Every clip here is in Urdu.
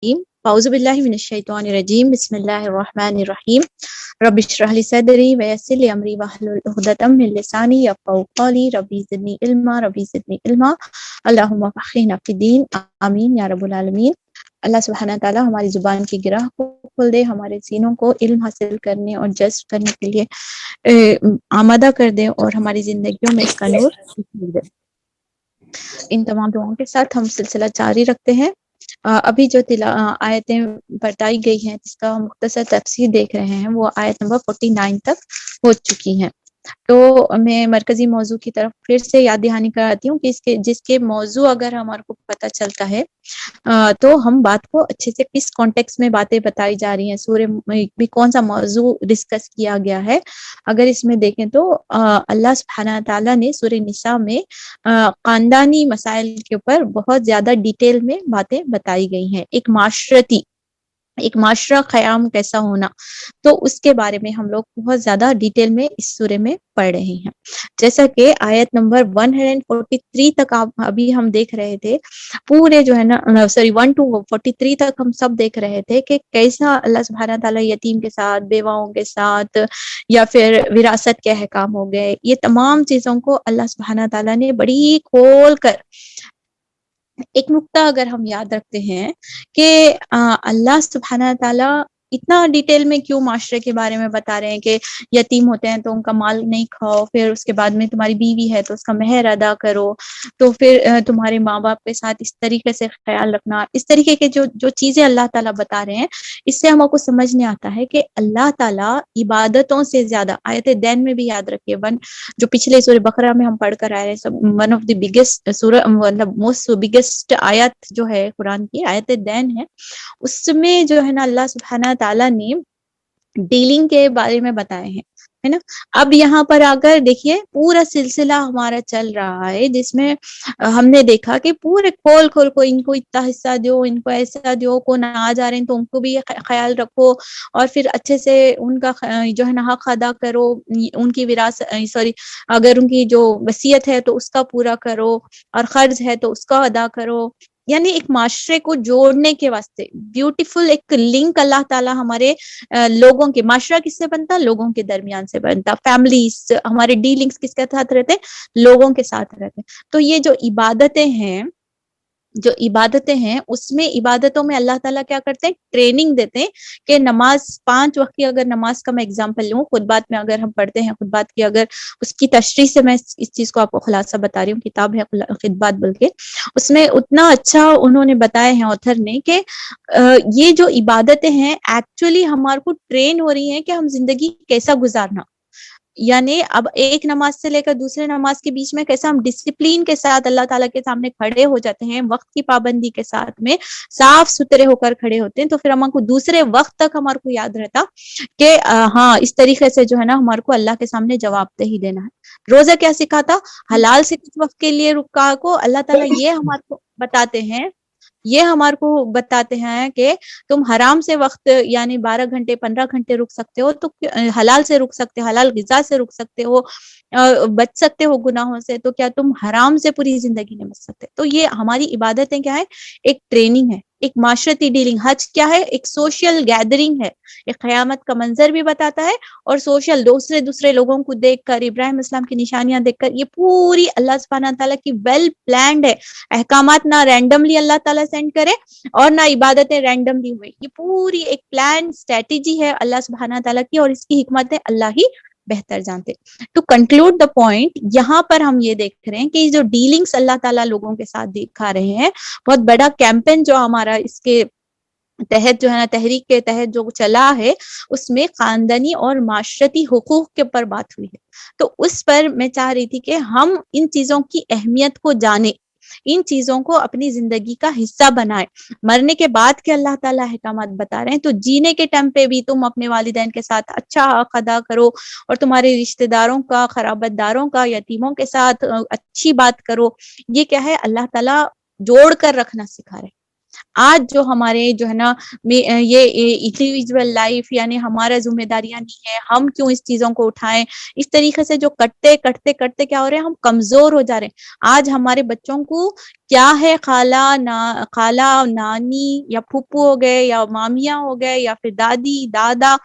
اعوذ باللہ من الشیطان الرجیم بسم اللہ الرحمن الرحیم رب اشرح لی صدری ویسر لی امری واحلل عقدۃ من لسانی یفقهوا قولی ربی زدنی علما اللہم فقہنا فی الدین آمین یا رب العالمین۔ اللہ سبحانہ تعالیٰ ہماری زبان کی گرہ کو کھول دے، ہمارے سینوں کو علم حاصل کرنے اور جذب کرنے کے لیے آمادہ کر دے اور ہماری زندگیوں میں اس کا نور دکھا دے۔ ان تمام دعاؤں کے ساتھ ہم سلسلہ جاری رکھتے ہیں۔ ابھی جو آیتیں بتائی گئی ہیں جس کا مختصر تفسیر دیکھ رہے ہیں وہ آیت نمبر 49 تک ہو چکی ہیں۔ تو میں مرکزی موضوع کی طرف پھر سے یاد دہانی کراتی ہوں کہ جس کے موضوع اگر ہمارے کو پتہ چلتا ہے تو ہم بات کو اچھے سے کس کانٹیکس میں باتیں بتائی جا رہی ہیں، سورہ میں کون سا موضوع ڈسکس کیا گیا ہے، اگر اس میں دیکھیں تو اللہ سبحانہ تعالیٰ نے سورہ نساء میں خاندانی مسائل کے اوپر بہت زیادہ ڈیٹیل میں باتیں بتائی گئی ہیں۔ ایک معاشرہ قیام کیسا ہونا، تو اس کے بارے میں ہم لوگ بہت زیادہ ڈیٹیل میں اس سورے میں پڑھ رہے ہیں۔ جیسا کہ آیت نمبر 143 تک ابھی ہم دیکھ رہے تھے، پورے جو ہے نا 1 to 43 تک ہم سب دیکھ رہے تھے کہ کیسا اللہ سبحانہ تعالیٰ یتیم کے ساتھ، بیواؤں کے ساتھ، یا پھر وراثت کے احکام ہو گئے، یہ تمام چیزوں کو اللہ سبحانہ تعالیٰ نے بڑی کھول کر ایک نقطہ اگر ہم یاد رکھتے ہیں کہ اللہ سبحانہ تعالیٰ اتنا ڈیٹیل میں کیوں معاشرے کے بارے میں بتا رہے ہیں کہ یتیم ہوتے ہیں تو ان کا مال نہیں کھاؤ، پھر اس کے بعد میں تمہاری بیوی ہے تو اس کا مہر ادا کرو، تو پھر تمہارے ماں باپ کے ساتھ اس طریقے سے خیال رکھنا، اس طریقے کے جو چیزیں اللہ تعالیٰ بتا رہے ہیں، اس سے ہم کو سمجھ نہیں آتا ہے کہ اللہ تعالیٰ عبادتوں سے زیادہ، آیت دین میں بھی یاد رکھیے، جو پچھلے سورہ بقرہ میں ہم پڑھ کر آئے ہیں، ون آف دی بگیسٹ سورہ، مطلب موسٹ بگیسٹ آیت جو ہے قرآن کی آیت دین ہے، اس میں جو ہے نا اللہ سبحانہ تعالیٰ نے ڈیلنگ کے بارے میں بتائے ہیں، ہے نا۔ اب یہاں پر آ کر دیکھیے پورا سلسلہ ہمارا چل رہا ہے جس میں ہم نے دیکھا کہ پورے کھول کو ان کو اتنا حصہ دو، ان کو ایسا دو، کو ناراض آ رہے ہیں تو ان کو بھی خیال رکھو، اور پھر اچھے سے ان کا جو ہے نا حق ادا کرو، ان کی اگر ان کی جو وصیت ہے تو اس کا پورا کرو، اور قرض ہے تو اس کا ادا کرو، یعنی ایک معاشرے کو جوڑنے کے واسطے بیوٹیفل ایک لنک اللہ تعالیٰ ہمارے لوگوں کے، معاشرہ کس سے بنتا؟ لوگوں کے درمیان سے بنتا، فیملیز، ہمارے ڈیلنگز کس کے ساتھ رہتے؟ لوگوں کے ساتھ رہتے۔ تو یہ جو عبادتیں ہیں اس میں عبادتوں میں اللہ تعالیٰ کیا کرتے ہیں؟ ٹریننگ دیتے ہیں کہ نماز 5 وقت کی، اگر نماز کا میں اگزامپل لوں، خطبات میں اگر ہم پڑھتے ہیں، خطبات کی اگر اس کی تشریح سے میں اس چیز کو آپ کو خلاصہ بتا رہی ہوں، کتاب ہے خطبات بلکہ، اس میں اتنا اچھا انہوں نے بتایا ہے آتھر نے کہ یہ جو عبادتیں ہیں ایکچولی ہمارے کو ٹرین ہو رہی ہیں کہ ہم زندگی کیسا گزارنا، یعنی اب ایک نماز سے لے کر دوسرے نماز کے بیچ میں کیسا ہم ڈسپلین کے ساتھ اللہ تعالیٰ کے سامنے کھڑے ہو جاتے ہیں، وقت کی پابندی کے ساتھ میں صاف ستھرے ہو کر کھڑے ہوتے ہیں، تو پھر ہمارے کو دوسرے وقت تک ہمارے کو یاد رہتا کہ ہاں اس طریقے سے جو ہے نا ہمارے کو اللہ کے سامنے جواب دہی دینا ہے۔ روزہ کیا سکھاتا؟ حلال سے کچھ وقت کے لیے رکا کو اللہ تعالیٰ یہ ہمارے کو بتاتے ہیں کہ تم حرام سے وقت یعنی 12 گھنٹے 15 گھنٹے رک سکتے ہو، تو حلال سے رک سکتے ہو، حلال غذا سے رک سکتے ہو، بچ سکتے ہو گناہوں سے، تو کیا تم حرام سے پوری زندگی نہیں بچ سکتے؟ تو یہ ہماری عبادتیں کیا ہے؟ ایک ٹریننگ ہے، ایک معاشرتی ڈیلنگ۔ حج کیا ہے؟ ایک سوشل گیدرنگ ہے، ایک قیامت کا منظر بھی بتاتا ہے، اور سوشل دوسرے لوگوں کو دیکھ کر، ابراہیم اسلام کی نشانیاں دیکھ کر، یہ پوری اللہ سبحانہ تعالیٰ کی ویل پلانڈ ہے۔ احکامات نہ رینڈملی اللہ تعالیٰ سینڈ کرے اور نہ عبادتیں رینڈملی ہوئے، یہ پوری ایک پلان اسٹریٹجی ہے اللہ سبحانہ تعالیٰ کی، اور اس کی حکمتیں اللہ ہی بہتر جانتے۔ ٹو کنکلوڈ دا پوائنٹ، یہاں پر ہم یہ دیکھ رہے ہیں کہ جو ڈیلنگز اللہ تعالیٰ لوگوں کے ساتھ دکھا رہے ہیں، بہت بڑا کیمپین جو ہمارا اس کے تحت جو ہے نا، تحریک کے تحت جو چلا ہے، اس میں خاندانی اور معاشرتی حقوق کے اوپر بات ہوئی ہے۔ تو اس پر میں چاہ رہی تھی کہ ہم ان چیزوں کی اہمیت کو جانیں، ان چیزوں کو اپنی زندگی کا حصہ بنائیں۔ مرنے کے بعد کے اللہ تعالیٰ احکامات بتا رہے ہیں، تو جینے کے ٹائم پہ بھی تم اپنے والدین کے ساتھ اچھا حق ادا کرو، اور تمہارے رشتہ داروں کا، قرابت داروں کا، یتیموں کے ساتھ اچھی بات کرو۔ یہ کیا ہے؟ اللہ تعالیٰ جوڑ کر رکھنا سکھا رہے۔ آج جو ہمارے جو ہے نا یہ انڈیویجول لائف یعنی ہمارا ذمہ داریاں نہیں ہے، ہم کیوں اس چیزوں کو اٹھائیں؟ اس طریقے سے جو کرتے کرتے کرتے کیا ہو رہے ہیں، ہم کمزور ہو جا رہے ہیں۔ آج ہمارے بچوں کو کیا ہے خالہ نانی یا پھپھو ہو گئے یا مامیاں ہو گئے یا پھر دادی دادا،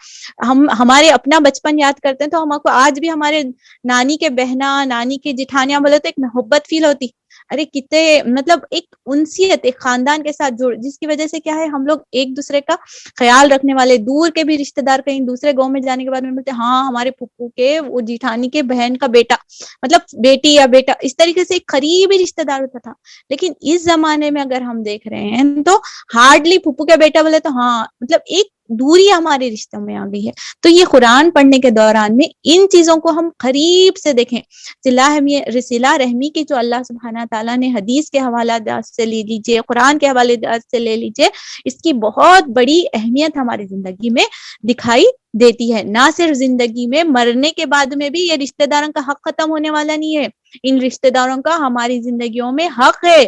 ہم ہمارے اپنا بچپن یاد کرتے ہیں تو ہم کو آج بھی ہمارے نانی کے بہنا نانی کے جٹھانیاں بولے تو ایک محبت فیل ہوتی، ارے کتنے مطلب ایک انسیت، ایک خاندان کے ساتھ جڑ، جس کی وجہ سے کیا ہے ہم لوگ ایک دوسرے کا خیال رکھنے والے، دور کے بھی رشتہ دار کہیں دوسرے گاؤں میں جانے کے بعد میں بولتے ہاں ہمارے پھپھو کے وہ جیٹھانی کے بہن کا بیٹا، مطلب بیٹی یا بیٹا، اس طریقے سے ایک قریبی رشتہ دار ہوتا تھا۔ لیکن اس زمانے میں اگر ہم دیکھ رہے ہیں تو ہارڈلی پھپھو کا بیٹا بولے تو ہاں مطلب ایک دوری ہمارے رشتوں میں آ گئی ہے۔ تو یہ قرآن پڑھنے کے دوران میں ان چیزوں کو ہم قریب سے دیکھیں، صلہ رحمی کی جو اللہ سبحانہ تعالیٰ نے حدیث کے حوالہ جات سے لے لیجیے، قرآن کے حوالے جات سے لے لیجیے، اس کی بہت بڑی اہمیت ہماری زندگی میں دکھائی دیتی ہے۔ نہ صرف زندگی میں، مرنے کے بعد میں بھی یہ رشتہ داروں کا حق ختم ہونے والا نہیں ہے، ان رشتہ داروں کا ہماری زندگیوں میں حق ہے،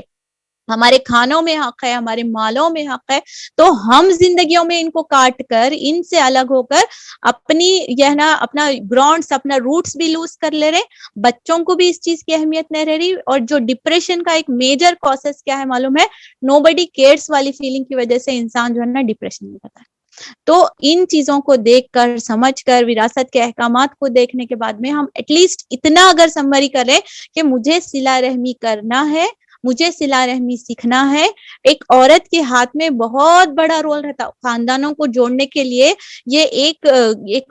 ہمارے کھانوں میں حق ہے، ہمارے مالوں میں حق ہے۔ تو ہم زندگیوں میں ان کو کاٹ کر، ان سے الگ ہو کر اپنی یہ نا اپنا گراؤنڈس، اپنا روٹس بھی لوز کر لے رہے، بچوں کو بھی اس چیز کی اہمیت نہیں رہ رہی۔ اور جو ڈپریشن کا ایک میجر کاسز کیا ہے معلوم ہے، نو بڈی کیئرس والی فیلنگ کی وجہ سے انسان جو ہے نا ڈپریشن میں جاتا ہے۔ تو ان چیزوں کو دیکھ کر، سمجھ کر، وراثت کے احکامات کو دیکھنے کے بعد میں ہم ایٹ لیسٹ اتنا اگر سمری کریں کہ مجھے صلہ رحمی کرنا ہے، مجھے صلہ رحمی سیکھنا ہے۔ ایک عورت کے ہاتھ میں بہت بڑا رول رہتا خاندانوں کو جوڑنے کے لیے۔ یہ ایک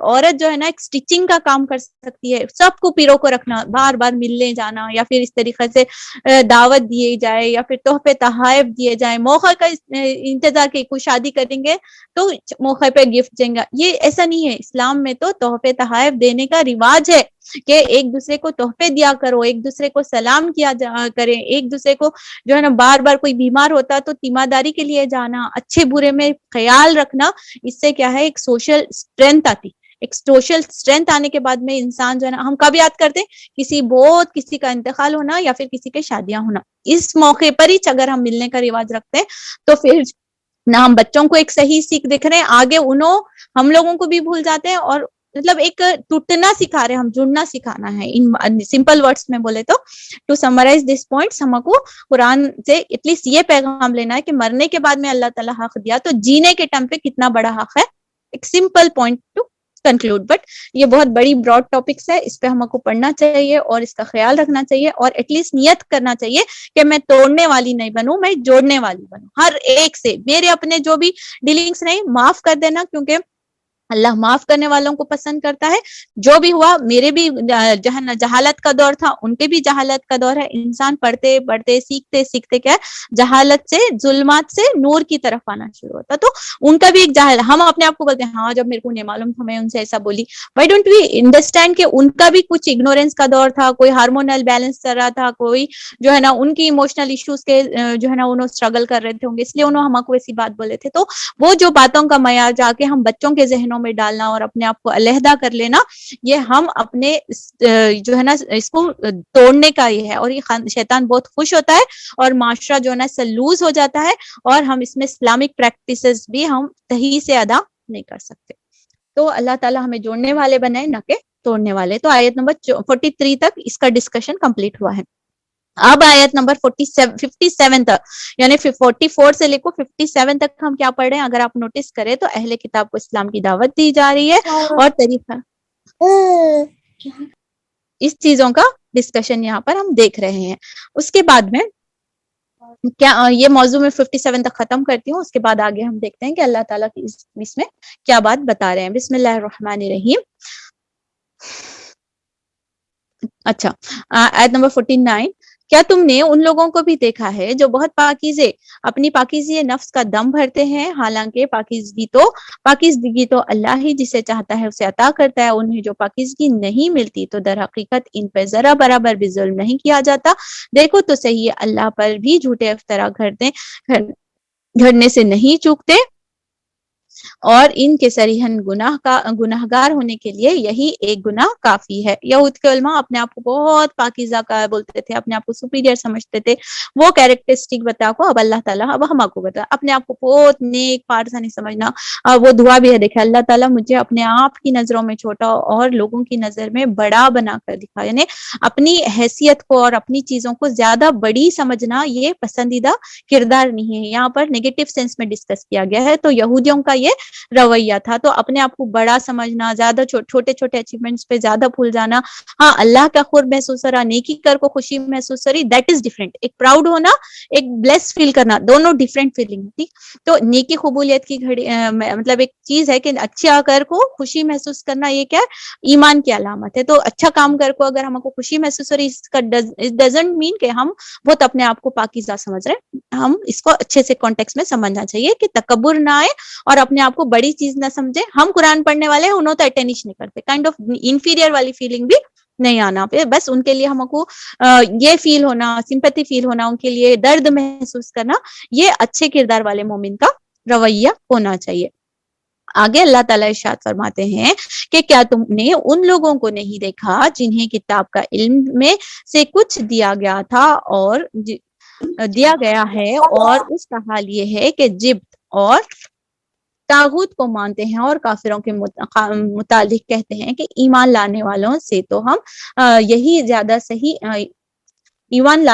عورت جو ہے نا ایک سٹیچنگ کا کام کر سکتی ہے، سب کو پیروں کو رکھنا، بار بار ملنے جانا، یا پھر اس طریقے سے دعوت دیے جائے، یا پھر تحفے تحائف دیے جائیں، موقع کا انتظار کہ کوئی شادی کریں گے تو موقع پہ گفٹ دیں گا۔ یہ ایسا نہیں ہے، اسلام میں تو تحفے تحائف دینے کا رواج ہے کہ ایک دوسرے کو تحفے دیا کرو، ایک دوسرے کو سلام کیا کریں، ایک دوسرے کو جو ہے نا بار بار کوئی بیمار ہوتا تو تیمارداری کے لیے جانا، اچھے برے میں خیال رکھنا۔ اس سے کیا ہے ایک سوشل اسٹرینتھ آتی، ایک سوشل اسٹرینتھ آنے کے بعد میں انسان جو ہے نا، ہم کب یاد کرتے کسی کا انتقال ہونا یا پھر کسی کے شادیاں ہونا، اس موقع پر ہی اگر ہم ملنے کا رواج رکھتے ہیں تو پھر نہ ہم بچوں کو ایک صحیح سیکھ دکھ رہے ہیں، آگے ہم لوگوں کو بھی بھول جاتے ہیں، اور مطلب ایک ٹوٹنا سکھا رہے ہیں، ہم جڑنا سکھانا ہے۔ ان سمپل ورڈز میں بولے تو سمرائز دس پوائنٹس، ہم کو قرآن سے ایٹ لیسٹ یہ پیغام لینا ہے کہ مرنے کے بعد میں اللہ تعالیٰ حق دیا تو جینے کے ٹائم پہ کتنا بڑا حق ہے۔ ایک simple point to conclude, but یہ بہت بڑی براڈ ٹاپکس ہے، اس پہ ہم کو پڑھنا چاہیے اور اس کا خیال رکھنا چاہیے، اور ایٹ لیسٹ نیت کرنا چاہیے کہ میں توڑنے والی نہیں بنوں، میں جوڑنے والی بنوں۔ ہر ایک سے میرے اپنے جو بھی ڈیلنگس نہیں، معاف کر دینا، کیونکہ اللہ معاف کرنے والوں کو پسند کرتا ہے۔ جو بھی ہوا، میرے بھی جہالت کا دور تھا، ان کے بھی جہالت کا دور ہے۔ انسان پڑھتے پڑھتے سیکھتے سیکھتے کیا ہے، جہالت سے، ظلمات سے نور کی طرف آنا شروع ہوتا۔ تو ان کا بھی ایک ہم اپنے آپ کو بولتے ہیں ہاں جب میرے کو نہیں معلوم تھا میں ان سے ایسا بولی، وائی ڈونٹ وی انڈرسٹینڈ کہ ان کا بھی کچھ اگنورینس کا دور تھا، کوئی ہارمونل بیلنس چل رہا تھا، کوئی جو ہے نا ان کی ایموشنل ایشوز کے جو ہے نا انہوں اسٹرگل کر رہے تھے ہوں گے، اس لیے انہوں ہم کو ایسی بات بولے تھے۔ تو وہ جو باتوں کا معیار جا کے ہم بچوں کے ذہنوں میں ڈالنا اور اپنے آپ کو علیحدہ کر لینا، یہ ہم اپنے جو ہے نا اس کو توڑنے کا ہی ہے، اور یہ شیطان بہت خوش ہوتا ہے اور معاشرہ جو ہے نا لوز ہو جاتا ہے، اور ہم اس میں اسلامک پریکٹسز بھی ہم صحیح سے ادا نہیں کر سکتے۔ تو اللہ تعالیٰ ہمیں جوڑنے والے بنائے، نہ کہ توڑنے والے۔ تو آیت نمبر 43 تک اس کا ڈسکشن کمپلیٹ ہوا ہے۔ اب آیت نمبر 57 تک، یعنی 44 سے لے کو 57 تک ہم کیا پڑھ رہے ہیں، اگر آپ نوٹس کریں تو اہل کتاب کو اسلام کی دعوت دی جا رہی ہے، اور طریقہ اس چیزوں کا ڈسکشن یہاں پر ہم دیکھ رہے ہیں۔ اس کے بعد میں کیا یہ موضوع میں 57 تک ختم کرتی ہوں، اس کے بعد آگے ہم دیکھتے ہیں کہ اللہ تعالیٰ کی اس میں کیا بات بتا رہے ہیں۔ بسم اللہ الرحمن الرحیم۔ اچھا، آیت نمبر 49، کیا تم نے ان لوگوں کو بھی دیکھا ہے جو بہت پاکیزے اپنی پاکیزی نفس کا دم بھرتے ہیں، حالانکہ پاکیزگی تو اللہ ہی جسے چاہتا ہے اسے عطا کرتا ہے، انہیں جو پاکیزگی نہیں ملتی تو در حقیقت ان پہ ذرا برابر بھی ظلم نہیں کیا جاتا۔ دیکھو تو صحیح، اللہ پر بھی جھوٹے افطرا گھڑنے سے نہیں چوکتے، اور ان کے صریحاً گناہگار ہونے کے لیے یہی ایک گناہ کافی ہے۔ یہود کے علماء اپنے آپ کو بہت پاکیزہ کا بولتے تھے، اپنے آپ کو سپیریئر سمجھتے تھے، وہ کیریکٹرسٹک بتا کو اب اللہ تعالیٰ اب ہم کو بتا، اپنے آپ کو بہت نیک پارسا نہیں سمجھنا۔ وہ دعا بھی ہے، دیکھے اللہ تعالیٰ مجھے اپنے آپ کی نظروں میں چھوٹا اور لوگوں کی نظر میں بڑا بنا کر دکھا، یعنی اپنی حیثیت کو اور اپنی چیزوں کو زیادہ بڑی سمجھنا یہ پسندیدہ کردار نہیں ہے، یہاں پر نیگیٹو سینس میں ڈسکس کیا گیا ہے۔ تو یہودیوں کا یہ رویہ تھا، تو اپنے آپ کو بڑا سمجھنا، زیادہ چھوٹے چھوٹے اچیومنٹس پہ زیادہ بھول جانا، ہاں اللہ کا قرب محسوس ہو رہا، نیکی کر کو خوشی محسوس ہو رہی، دیٹ از ڈفرینٹ۔ ایک پراؤڈ ہونا، ایک بلیس فیل کرنا، دونوں ڈفرینٹ فیلنگ تھی۔ تو نیکی قبولیت کی گھڑی مطلب ایک چیز ہے کہ اچھا کر کو خوشی محسوس کرنا، یہ کیا ہے؟ ایمان کی علامت ہے۔ تو اچھا کام کر کو اگر ہم کو خوشی محسوس ہو رہی، اس کا ڈزنٹ مین کہ ہم بہت اپنے آپ کو پاکیزہ سمجھ رہے ہیں۔ ہم اس کو اچھے سے کانٹیکس میں سمجھنا چاہیے کہ تکبر نہ آئے اور اپنے آپ کو بڑی چیز نہ سمجھے۔ ہم قرآن پڑھنے والے ہیں، انہوں تو اٹینش نہیں کرتے، کائنڈ آف انفیریئر والی فیلنگ بھی نہیں آنا پہ، بس ان کے لیے ہم کو یہ فیل ہونا، سمپیتھی فیل ہونا، ان کے لیے درد محسوس کرنا، یہ اچھے کردار والے مومن کا رویہ ہونا چاہیے۔ آگے اللہ تعالیٰ ارشاد فرماتے ہیں کہ کیا تم نے ان لوگوں کو نہیں دیکھا جنہیں کتاب کا علم میں سے کچھ دیا گیا تھا اور دیا گیا ہے، اور اس کا حال یہ ہے کہ جبت اور طاغوت کو مانتے ہیں، اور کافروں کے متعلق کہتے ہیں کہ ایمان لانے والوں سے تو ہم یہی زیادہ صحیح ایمان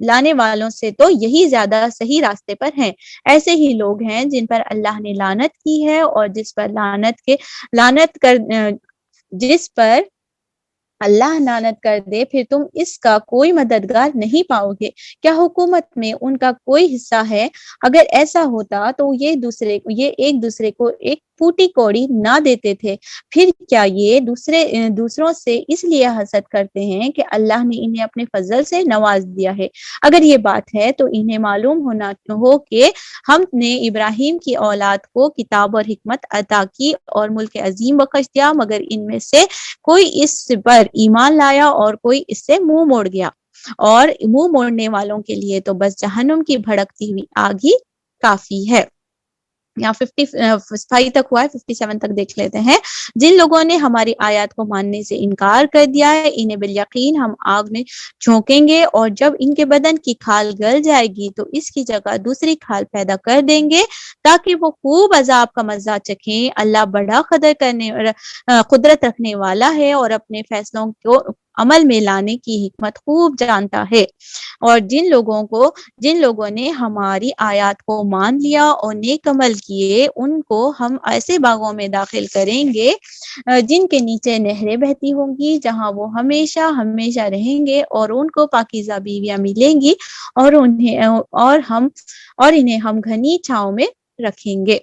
لانے والوں سے تو یہی زیادہ صحیح راستے پر ہیں۔ ایسے ہی لوگ ہیں جن پر اللہ نے لعنت کی ہے، اور جس پر اللہ لعنت کر دے پھر تم اس کا کوئی مددگار نہیں پاؤ گے۔ کیا حکومت میں ان کا کوئی حصہ ہے؟ اگر ایسا ہوتا تو یہ ایک دوسرے کو ایک پھوٹی کوڑی نہ دیتے تھے۔ پھر کیا یہ دوسروں سے اس لیے حسد کرتے ہیں کہ اللہ نے انہیں اپنے فضل سے نواز دیا ہے؟ اگر یہ بات ہے تو انہیں معلوم ہونا ہو کہ ہم نے ابراہیم کی اولاد کو کتاب اور حکمت عطا کی اور ملک عظیم بخش دیا، مگر ان میں سے کوئی اس پر ایمان لایا اور کوئی اس سے منہ موڑ گیا، اور منہ موڑنے والوں کے لیے تو بس جہنم کی بھڑکتی ہوئی آگ ہی کافی ہے۔ یہاں 55 تک ہوا ہے، 57 تک دیکھ لیتے ہیں۔ جن لوگوں نے ہماری آیات کو ماننے سے انکار کر دیا ہے، انہیں بالیقین ہم آگ میں جھونکیں گے، اور جب ان کے بدن کی کھال گل جائے گی تو اس کی جگہ دوسری کھال پیدا کر دیں گے تاکہ وہ خوب عذاب کا مزہ چکھیں۔ اللہ بڑا قدرت رکھنے والا ہے اور اپنے فیصلوں کو عمل میں لانے کی حکمت خوب جانتا ہے۔ اور جن لوگوں نے ہماری آیات کو مان لیا اور نیک عمل کیے، ان کو ہم ایسے باغوں میں داخل کریں گے جن کے نیچے نہریں بہتی ہوں گی، جہاں وہ ہمیشہ ہمیشہ رہیں گے، اور ان کو پاکیزہ بیویاں ملیں گی، اور انہیں ہم گھنی چھاؤں میں رکھیں گے۔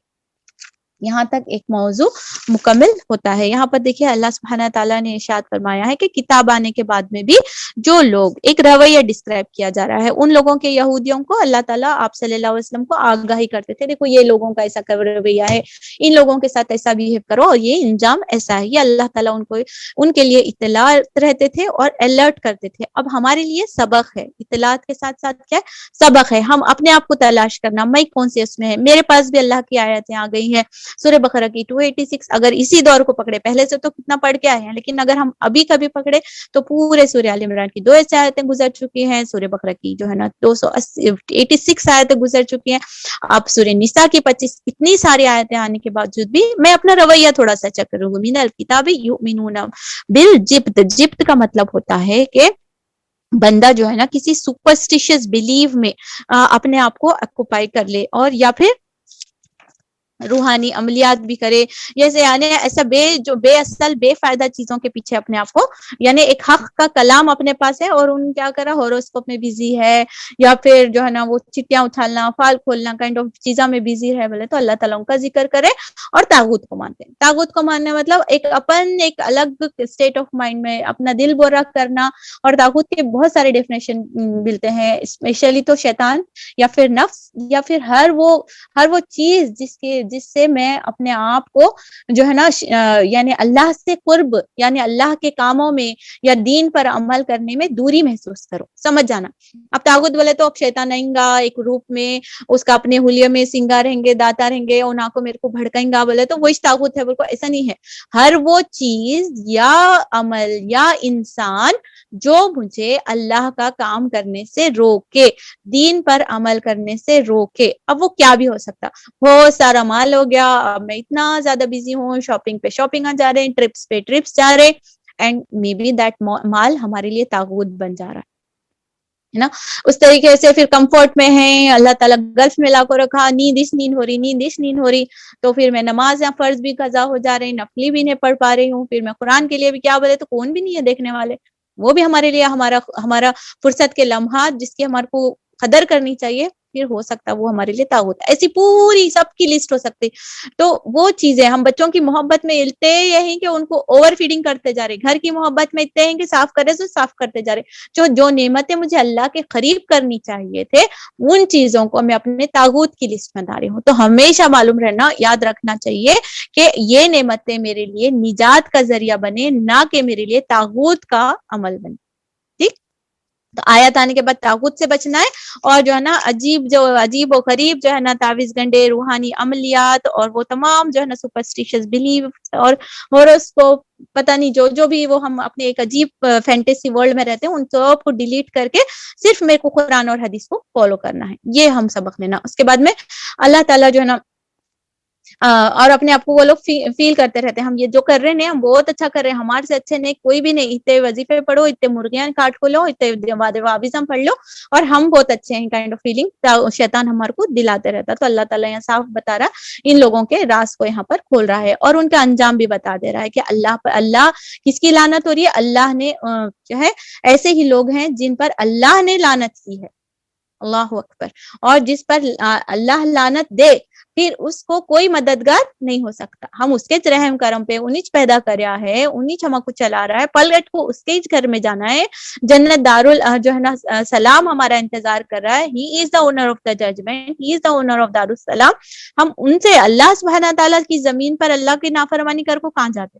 یہاں تک ایک موضوع مکمل ہوتا ہے۔ یہاں پر دیکھیے اللہ سبحانہ تعالیٰ نے ارشاد فرمایا ہے کہ کتاب آنے کے بعد میں بھی جو لوگ، ایک رویہ ڈسکرائب کیا جا رہا ہے ان لوگوں کے، یہودیوں کو اللہ تعالیٰ آپ صلی اللہ علیہ وسلم کو آگاہی کرتے تھے، دیکھو یہ لوگوں کا ایسا رویہ ہے، ان لوگوں کے ساتھ ایسا بیہیو کرو اور یہ انجام ایسا ہے۔ یہ اللہ تعالیٰ ان کے لیے اطلاع رہتے تھے اور الرٹ کرتے تھے۔ اب ہمارے لیے سبق ہے، اطلاعات کے ساتھ ساتھ کیا سبق ہے، ہم اپنے آپ کو تلاش کرنا، میں کون سے اس میں ہے، میرے پاس بھی اللہ کی آیتیں آ گئی ہیں۔ سورہ بقرہ کی 286، اگر اسی دور کو پکڑے، پہلے سے تو کتنا پڑھ کے آئے ہیں، لیکن اگر ہم ابھی کبھی پکڑے تو پورے سورہ آل عمران کی 2 آیتیں گزر چکی ہیں، سورہ بقرہ کی جو ہے نا 286 آیتیں گزر چکی ہیں، اب سورہ نساء کی 25، اتنی ساری آیتیں آنے کے باوجود بھی میں اپنا رویہ تھوڑا سا چیک کروں گی۔ من الکتاب یؤمنون بالجبت، جبت کا مطلب ہوتا ہے کہ بندہ جو ہے نا کسی سپرسٹیشس بلیو میں اپنے آپ کو آکوپائی کر لے، اور یا پھر روحانی عملیات بھی کرے، جیسے یعنی ایسا بے اصل بے فائدہ چیزوں کے پیچھے اپنے آپ کو، یعنی ایک حق کا کلام اپنے پاس ہے اور ان کیا کرا ہوروسکوپ میں بزی ہے، یا پھر جو ہے نا وہ چٹیاں اچھالنا، فال کھولنا کائنڈ آف چیزوں میں بزی ہے، بولے تو اللہ تعالیٰ ان کا ذکر کرے اور طاغوت کو مانتے ہیں۔ طاغوت کو ماننا مطلب ایک الگ اسٹیٹ آف مائنڈ میں اپنا دل بورا کرنا، اور طاغوت کے بہت سارے ڈیفینیشن ملتے ہیں، اسپیشلی تو شیطان یا پھر نفس، یا پھر ہر وہ چیز جس سے میں اپنے آپ کو جو ہے نا یعنی اللہ سے قرب، یعنی اللہ کے کاموں میں یا دین پر عمل کرنے میں دوری محسوس کروں. سمجھ جانا. اب طاغوت بولے تو اب شیطان آئیں گا ایک روپ میں، اس کا اپنے حلیے میں سنگار رہیں گے، داتا رہیں گے، اور کو میرے کو بھڑکائیں گا، بولے تو وہی طاغوت ہے. بالکل ایسا نہیں ہے. ہر وہ چیز یا عمل یا انسان جو مجھے اللہ کا کام کرنے سے روکے، دین پر عمل کرنے سے روکے. اب وہ کیا بھی ہو سکتا، بہت سارا مال ہو گیا، اب میں اتنا زیادہ بزی ہوں، شاپنگ پہ شاپنگ جا رہے ہیں، ٹرپس پہ ٹرپس جا رہے، اینڈ مے بی دیٹ مال ہمارے لیے طاغوت بن جا رہا ہے نا. اس طریقے سے پھر کمفورٹ میں ہیں، اللہ تعالیٰ گلف میں لا کو رکھا، نیند ہو رہی، نیند ہو رہی، تو پھر میں نماز یا فرض بھی قضا ہو جا رہے ہیں، نفلی بھی نہیں پڑھ پا رہی ہوں. پھر میں قرآن کے لیے بھی کیا بولے تو کون بھی نہیں ہے دیکھنے والے. وہ بھی ہمارے لیے ہمارا فرصت کے لمحات جس کی ہمارے کو قدر کرنی چاہیے، پھر ہو سکتا ہے وہ ہمارے لیے طاغوت. ایسی پوری سب کی لسٹ ہو سکتی. تو وہ چیزیں ہم بچوں کی محبت میں التے یہ ہیں کہ ان کو اوور فیڈنگ کرتے جا رہے، گھر کی محبت میں اتنے ہیں کہ صاف کرے تو صاف کرتے جا رہے. جو نعمتیں مجھے اللہ کے قریب کرنی چاہیے تھے، ان چیزوں کو میں اپنے طاغوت کی لسٹ میں ڈال رہی ہوں. تو ہمیشہ معلوم رہنا، یاد رکھنا چاہیے کہ یہ نعمتیں میرے لیے نجات کا ذریعہ بنے، نہ کہ میرے لیے طاغوت کا عمل بنے. ٹھیک. تو آیت آنے کے بعد طاغوت سے بچنا ہے، اور جو ہے نا عجیب و غریب جو ہے نا تعویذ گنڈے، روحانی عملیات، اور وہ تمام جو ہے نا سپرسٹیشس بلیو اور ہوراسکوپ، پتہ نہیں جو بھی وہ ہم اپنے ایک عجیب فینٹیسی ورلڈ میں رہتے ہیں، ان سب کو ڈیلیٹ کر کے صرف میرے کو قرآن اور حدیث کو فالو کرنا ہے. یہ ہم سبق لینا. اس کے بعد میں اللہ تعالیٰ جو ہے نا اور اپنے آپ کو وہ لوگ فیل کرتے رہتے ہیں ہم یہ جو کر رہے ہیں ہم بہت اچھا کر رہے ہیں، ہمارے سے اچھے نہیں کوئی بھی نہیں، اتنے وظیفے پڑھو، اتنے مرغیاں کاٹ کو لو، اتنے وابزم پڑھ لو، اور ہم بہت اچھے ہیں، کائنڈ آف فیلنگ شیطان ہمارے کو دلاتے رہتا. تو اللہ تعالیٰ یہاں صاف بتا رہا ان لوگوں کے راز کو یہاں پر کھول رہا ہے، اور ان کا انجام بھی بتا دے رہا ہے کہ اللہ کس کی لعنت ہو رہی ہے. اللہ نے جو ہے ایسے ہی لوگ ہیں جن پر اللہ نے لعنت کی ہے. اللہ اکبر. اور جس پر اللہ لعنت دے پھر اس کو کوئی مددگار نہیں ہو سکتا. ہم اس کے رحم کرم پہ انہیں پیدا کریا ہے، انہیں ہم کو چلا رہا ہے، پلٹ کو اس کے گھر میں جانا ہے، جنت جو ہے نا سلام ہمارا انتظار کر رہا ہے. He is the owner of the judgement, he is the owner of Darussalam. ہم ان سے اللہ سبحانہ تعالیٰ کی زمین پر اللہ کی نافرمانی کر کو کہاں جاتے؟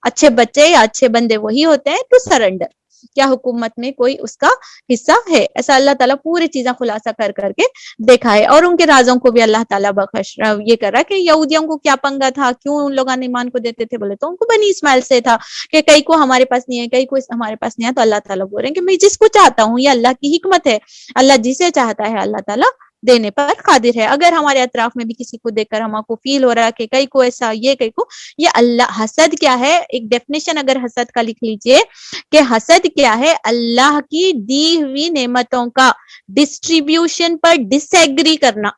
اچھے بچے یا اچھے بندے وہی ہوتے ہیں ٹو سرنڈر. کیا حکومت میں کوئی اس کا حصہ ہے؟ ایسا اللہ تعالیٰ پوری چیزیں خلاصہ کر کے دیکھا ہے. اور ان کے رازوں کو بھی اللہ تعالیٰ یہ کر رہا ہے کہ یہودیوں کو کیا پنگا تھا، کیوں ان لوگوں نے ایمان کو دیتے تھے، بولے تو ان کو بنی اسماعیل سے تھا کہ کئی کو ہمارے پاس نہیں ہے، کئی کو ہمارے پاس نہیں ہے. تو اللہ تعالیٰ بول رہے ہیں کہ میں جس کو چاہتا ہوں، یہ اللہ کی حکمت ہے، اللہ جسے چاہتا ہے اللہ تعالیٰ دینے پر قادر ہے. اگر ہمارے اطراف میں بھی کسی کو دیکھ کر ہمارے کو فیل ہو رہا ہے کہ کئی کو ایسا، یہ کئی کو یہ اللہ. حسد کیا ہے؟ ایک ڈیفینیشن اگر حسد کا لکھ لیجئے کہ حسد کیا ہے؟ اللہ کی دی ہوئی نعمتوں کا ڈسٹریبیوشن پر ڈس ایگری کرنا.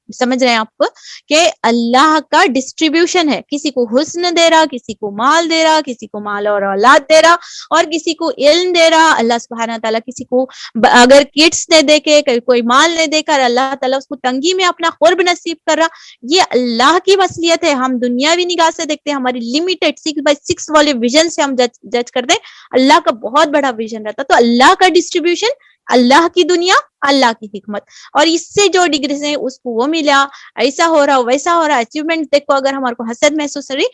سمجھ رہے ہیں آپ کہ اللہ کا ڈسٹریبیوشن ہے، کسی کو حسن دے رہا، کسی کو مال دے رہا، کسی کو مال اور اولاد دے رہا، اور کسی کو علم دے رہا. اللہ سبحانہ تعالیٰ کسی کو اگر کٹس نے دے کے کوئی مال نے دے کر اللہ تعالیٰ اس کو تنگی میں اپنا قرب نصیب کر رہا. یہ اللہ کی وصلیت ہے. ہم دنیاوی نگاہ سے دیکھتے ہیں، ہماری لمیٹڈ 6x6 والے ویژن سے ہم جج کرتے ہیں. اللہ کا بہت بڑا ویژن رہتا. تو اللہ کا ڈسٹریبیوشن، اللہ کی دنیا، اللہ کی حکمت، اور اس سے جو ڈگری سے اس کو وہ ملا، ایسا ہو رہا ویسا ہو رہا. اچیومنٹ دیکھو، اگر ہمارے کو حسد محسوس ہو رہی،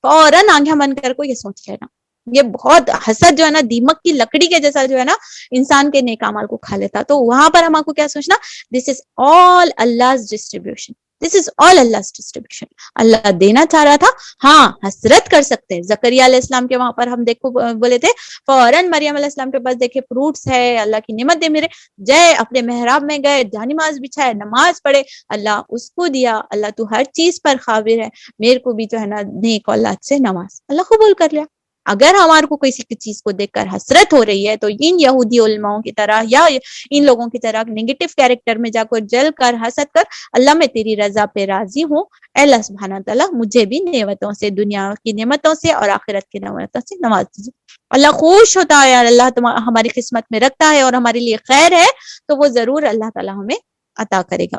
فوراً آنکھیں بند کر کو یہ سوچ لینا. یہ بہت حسد جو ہے نا دیمک کی لکڑی کے جیسا جو ہے نا انسان کے نیک اعمال کو کھا لیتا. تو وہاں پر ہم کو کیا سوچنا، دس از آل Allah's distribution. This is all Allah's distribution. اللہ دینا چاہ رہا تھا. ہاں حسرت کر سکتے ہیں. زکریا علیہ السلام کے وہاں پر ہم دیکھو بولے تھے فوراً مریم علیہ السلام کے پاس دیکھے فروٹس ہے، اللہ کی نعمت دے میرے، جائے اپنے محراب میں گئے، جانماز بچھائے، نماز پڑھے، اللہ اس کو دیا. اللہ تو ہر چیز پر قادر ہے، میرے کو بھی جو ہے نا نیک اولاد سے نواز. اللہ قبول کر لیا. اگر ہمارے کو کسی کی چیز کو دیکھ کر حسرت ہو رہی ہے تو ان یہودی علماؤں کی طرح یا ان لوگوں کی طرح نیگیٹو کیریکٹر میں جا کر جل کر حسد کر، اللہ میں تیری رضا پہ راضی ہوں، اے اللہ سبحانہ تعالیٰ مجھے بھی نعمتوں سے، دنیا کی نعمتوں سے اور آخرت کی نعمتوں سے نواز دیجیے. اللہ خوش ہوتا ہے، اللہ ہماری قسمت میں رکھتا ہے اور ہمارے لیے خیر ہے تو وہ ضرور اللہ تعالیٰ ہمیں عطا کرے گا.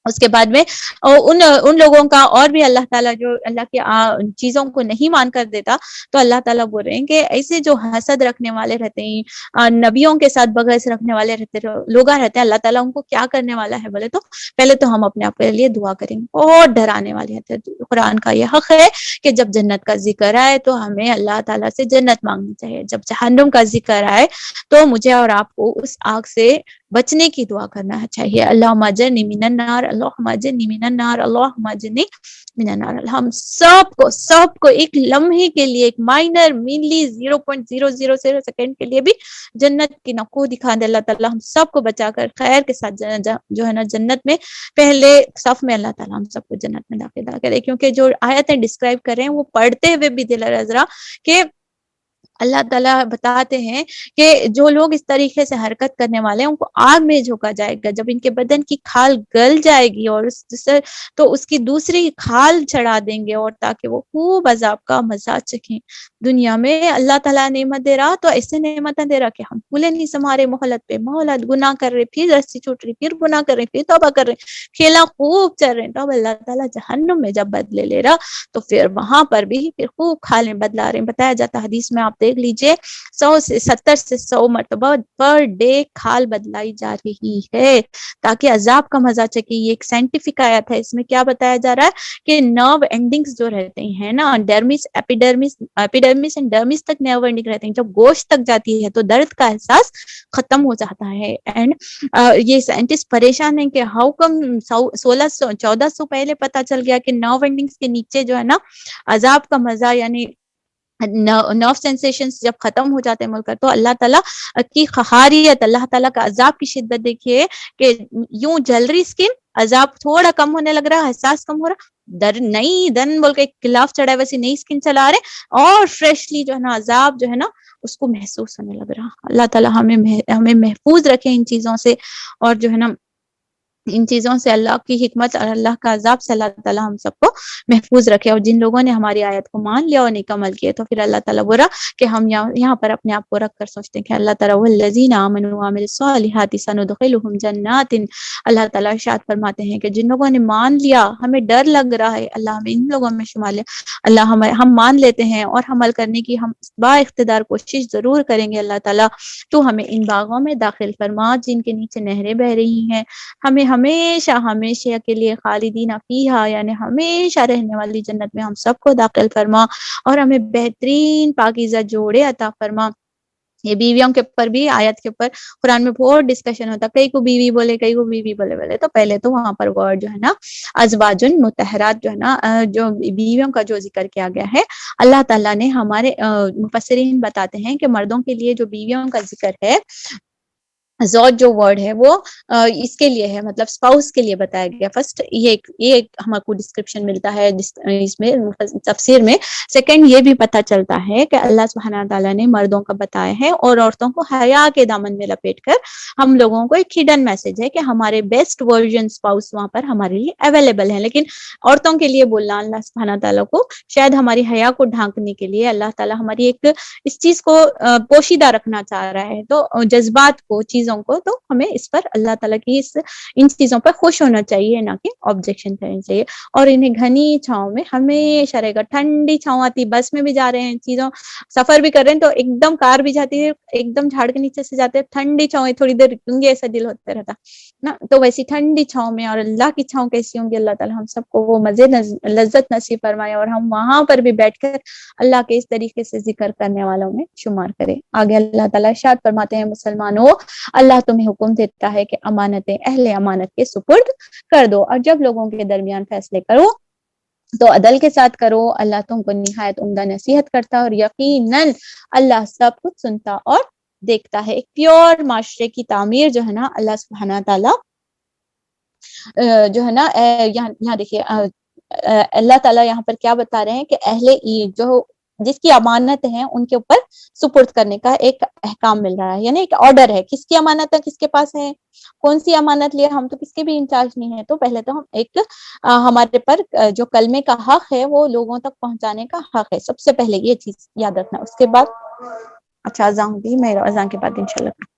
اس کے بعد میں ان لوگوں کا اور بھی اللہ تعالیٰ جو اللہ کی چیزوں کو نہیں مان کر دیتا، تو اللہ تعالیٰ بول رہے ہیں کہ ایسے جو حسد رکھنے والے رہتے ہیں، نبیوں کے ساتھ بغض رکھنے والے لوگ رہتے ہیں، اللہ تعالیٰ ان کو کیا کرنے والا ہے بولے تو پہلے تو ہم اپنے آپ کے لیے دعا کریں گے، بہت ڈرانے والے ہیں۔ قرآن کا یہ حق ہے کہ جب جنت کا ذکر آئے تو ہمیں اللہ تعالیٰ سے جنت مانگنی چاہیے، جب جہنم کا ذکر آئے تو مجھے اور آپ کو اس آگ سے بچنے کی دعا کرنا چاہیے، اللہم اجرنی من النار، اللہم اجرنی من النار، اللہم اجرنی من النار۔ ہم سب کو ایک لمحے کے لیے، ایک مائنر مینلی 0.000 سیکنڈ کے لیے بھی جنت کی نقو دکھا دے اللہ تعالیٰ، ہم سب کو بچا کر خیر کے ساتھ جو ہے نا جنت میں پہلے صف میں اللہ تعالیٰ ہم سب کو جنت میں داخل کرے، کیونکہ جو آیتیں ڈسکرائب کر رہے ہیں وہ پڑھتے ہوئے بھی دل ذرا کہ اللہ تعالیٰ بتاتے ہیں کہ جو لوگ اس طریقے سے حرکت کرنے والے ہیں ان کو آگ میں جھونکا جائے گا، جب ان کے بدن کی کھال گل جائے گی اور تو اس کی دوسری کھال چڑھا دیں گے، اور تاکہ وہ خوب عذاب کا مزہ چکھیں۔ دنیا میں اللہ تعالیٰ نعمت دے رہا تو ایسے نعمتیں دے رہا کہ ہم پھولے نہیں سمارے مہلت پہ مہلت، گناہ کر رہے پھر رسی چھوٹ رہی، پھر گناہ کر رہے پھر توبہ کر رہے، کھیلا خوب چل رہے، تب اللہ تعالیٰ جہنم میں جب بدلے لے رہا تو پھر وہاں پر بھی پھر خوب کھالیں بدلا رہے ہیں۔ بتایا جاتا حدیث میں، آپ دیکھ لیجئے 70 سے 100 مرتبہ پر ڈے کھال بدلائی جا رہی ہے تاکہ عذاب کا مزہ چکے۔ یہ ایک سائنٹیفک آیت ہے، اس میں کیا بتایا جا رہا ہے کہ نرو اینڈنگز جو رہتے ہیں نا، ڈرمس ایپیڈرمس اینڈ ڈرمس تک نرو اینڈنگ رہتے ہیں، جب گوشت تک جاتی ہے تو درد کا احساس ختم ہو جاتا ہے۔ اینڈ یہ سائنٹسٹ پریشان ہیں کہ ہاؤ کم 1400 پہلے پتا چل گیا کہ نرو اینڈنگز کے نیچے جو ہے نا عذاب کا مزہ، یعنی نرو سینسیشنز جب ختم ہو جاتے ہیں ملک، تو اللہ تعالیٰ کی قہاریت، اللہ تعالیٰ کا عذاب کی شدت دیکھیے کہ یوں جل رہی اسکن، عذاب تھوڑا کم ہونے لگ رہا، احساس کم ہو رہا، نئی دن بول کے خلاف چڑھا ویسی نئی اسکن چلا رہے، اور فریشلی جو ہے نا عذاب جو ہے نا اس کو محسوس ہونے لگ رہا۔ اللہ تعالیٰ ہمیں محفوظ رکھے ان چیزوں سے، اور جو ہے نا ان چیزوں سے اللہ کی حکمت اور اللہ کا عذاب سے اللہ تعالیٰ ہم سب کو محفوظ رکھے۔ اور جن لوگوں نے ہماری آیت کو مان لیا اور نیک عمل کیے تو پھر اللہ تعالیٰ برا کہ ہم یہاں پر اپنے آپ کو رکھ کر سوچتے ہیں کہ اللہ تعالیٰ والذین آمنوا وعملوا الصالحات سندخلهم جنات، اللہ تعالیٰ ارشاد فرماتے ہیں کہ جن لوگوں نے مان لیا، ہمیں ڈر لگ رہا ہے، اللہ ہمیں ان لوگوں میں شمار لے، اللہ ہم مان لیتے ہیں اور عمل کرنے کی ہم با اقتدار کوشش ضرور کریں گے، اللہ تعالیٰ تو ہمیں ان باغوں میں داخل فرما جن کے نیچے نہریں بہ رہی ہیں، ہمیں ہمیشہ کے لیے خالدین فیہا، یعنی ہمیشہ رہنے والی جنت میں ہم سب کو داخل فرما، اور ہمیں بہترین پاکیزہ جوڑے عطا فرما۔ یہ بیویوں کے اوپر بھی آیت کے اوپر قرآن میں بہت ڈسکشن ہوتا، کئی کو بیوی بولے کئی کو بیوی بولے تو پہلے تو وہاں پر ورڈ جو ہے نا ازواج مطہرات جو ہے نا جو بیویوں کا جو ذکر کیا گیا ہے، اللہ تعالیٰ نے ہمارے مفسرین بتاتے ہیں کہ مردوں کے لیے جو بیویوں کا ذکر ہے، زوج جو ورڈ ہے وہ اس کے لیے ہے، مطلب اسپاؤس کے لیے بتایا گیا۔ فرسٹ یہ ہمارے کو ڈسکرپشن ملتا ہے اس میں تفسیر میں۔ سیکنڈ یہ بھی پتہ چلتا ہے کہ اللہ سبحانہ تعالیٰ نے مردوں کا بتایا ہے اور عورتوں کو حیا کے دامن میں لپیٹ کر ہم لوگوں کو ایک ہڈن میسج ہے کہ ہمارے بیسٹ ورژن اسپاؤس وہاں پر ہمارے لیے اویلیبل ہیں، لیکن عورتوں کے لیے بولنا اللہ سبحانہ تعالیٰ کو شاید ہماری حیا کو ڈھانکنے کے لیے اللہ تعالیٰ ہماری ایک اس چیز کو پوشیدہ رکھنا چاہ رہا ہے، تو جذبات کو چیزوں کو، تو ہمیں اس پر اللہ تعالیٰ کی ان چیزوں پر خوش ہونا چاہیے، نہ کہ آبجیکشن کرنی چاہیے۔ اور انہیں گھنی چھاؤں میں ہمیشہ رہے گا، ٹھنڈی چھاؤں آتی، بس میں بھی جا رہے ہیں، چیزوں سفر بھی کر رہے ہیں تو ایک دم کار بھی جاتی ہے، ایک دم جھاڑ کے نیچے سے جاتے ہیں، ٹھنڈی چھاؤں تھوڑی دیر رکیں گے ایسا دل ہوتا رہتا نا، تو ویسی ٹھنڈی چھاؤں میں، اور اللہ کی چھاؤں کیسی ہوں گی، اللہ تعالیٰ ہم سب کو وہ مزے لذت نصیب فرمائے اور ہم وہاں پر بھی بیٹھ کر اللہ کے اس طریقے سے ذکر کرنے والوں میں شمار کرے۔ آگے اللہ تعالیٰ ارشاد فرماتے ہیں، مسلمانوں اللہ تمہیں حکم دیتا ہے کہ امانتیں اہل امانت کے سپرد کر دو، اور جب لوگوں کے درمیان فیصلے کرو تو عدل کے ساتھ کرو، اللہ تم کو نہایت عمدہ نصیحت کرتا اور یقیناً اللہ سب کچھ سنتا اور دیکھتا ہے۔ ایک پیور معاشرے کی تعمیر جو ہے نا اللہ سبحانہ تعالیٰ جو ہے نا یہاں دیکھیے اللہ تعالیٰ یہاں پر کیا بتا رہے ہیں کہ اہل جو جس کی امانت ہے ان کے اوپر سپرد کرنے کا ایک احکام مل رہا ہے، یعنی ایک آرڈر ہے، کس کی امانت ہے، کس کے پاس ہے، کون سی امانت لیا، ہم تو کس کے بھی انچارج نہیں ہے، تو پہلے تو ہم ایک ہمارے پر جو کلمے کا حق ہے وہ لوگوں تک پہنچانے کا حق ہے، سب سے پہلے یہ چیز یاد رکھنا۔ اس کے بعد اچھا اذان ہوگی، میں اذان کے بعد انشاءاللہ